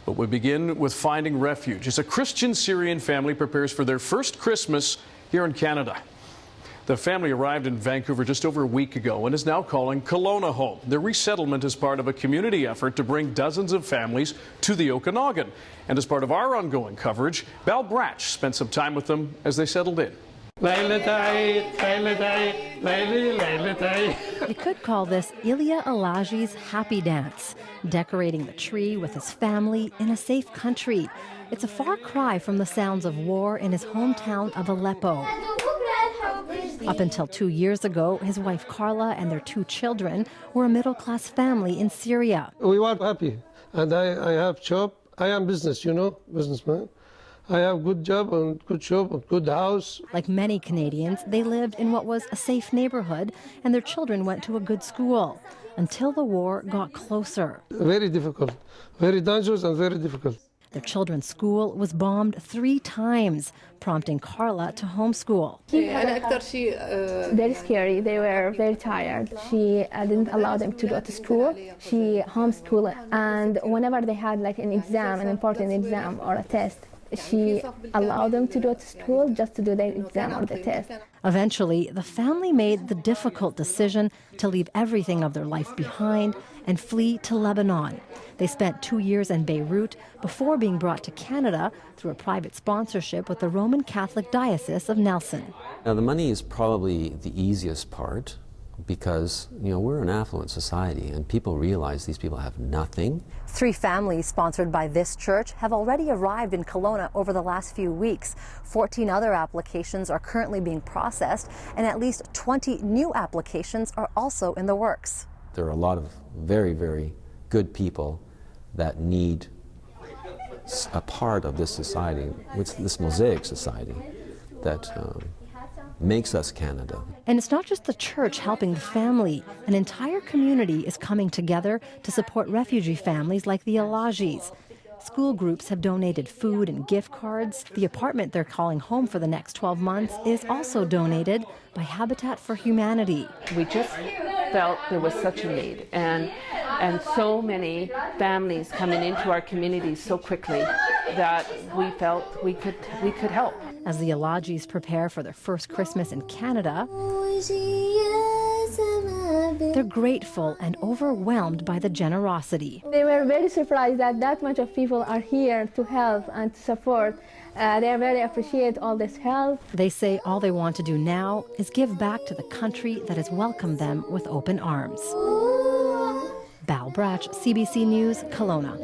But we begin with finding refuge as a Christian Syrian family prepares for their first Christmas here in Canada. The family arrived in Vancouver just over a week ago and is now calling Kelowna home. Their resettlement is part of a community effort to bring dozens of families to the Okanagan. And as part of our ongoing coverage, Bal Bratch spent some time with them as they settled in. You could call this Ilya Alaji's happy dance, decorating the tree with his family in a safe country. It's a far cry from the sounds of war in his hometown of Aleppo. Up until 2 years ago, his wife Carla and their 2 children were a middle-class family in Syria. We were happy, and I have job. I am businessman. I have good job and good shop and good house. Like many Canadians, they lived in what was a safe neighborhood, and their children went to a good school until the war got closer. Very difficult, very dangerous and very difficult. Their children's school was bombed 3 times, prompting Carla to homeschool. Very scary. They were very tired. She didn't allow them to go to school. She homeschooled, and whenever they had like an exam, an important exam or a test, she allowed them to go to school just to do the exam or the test. Eventually, the family made the difficult decision to leave everything of their life behind and flee to Lebanon. They spent 2 years in Beirut before being brought to Canada through a private sponsorship with the Roman Catholic Diocese of Nelson. Now, the money is probably the easiest part because, we're an affluent society and people realize these people have nothing. 3 families sponsored by this church have already arrived in Kelowna over the last few weeks. 14 other applications are currently being processed, and at least 20 new applications are also in the works. There are a lot of very, very good people that need a part of this society, this mosaic society that makes us Canada. And it's not just the church helping the family. An entire community is coming together to support refugee families like the Alajis. School groups have donated food and gift cards. The apartment they're calling home for the next 12 months is also donated by Habitat for Humanity. We just felt there was such a need, and so many families coming into our community so quickly that we felt we could help. As the Alajis prepare for their first Christmas in Canada, they're grateful and overwhelmed by the generosity. They were very surprised that much of people are here to help and to support. They very appreciate all this help. They say all they want to do now is give back to the country that has welcomed them with open arms. Bal Bratch, CBC News, Kelowna.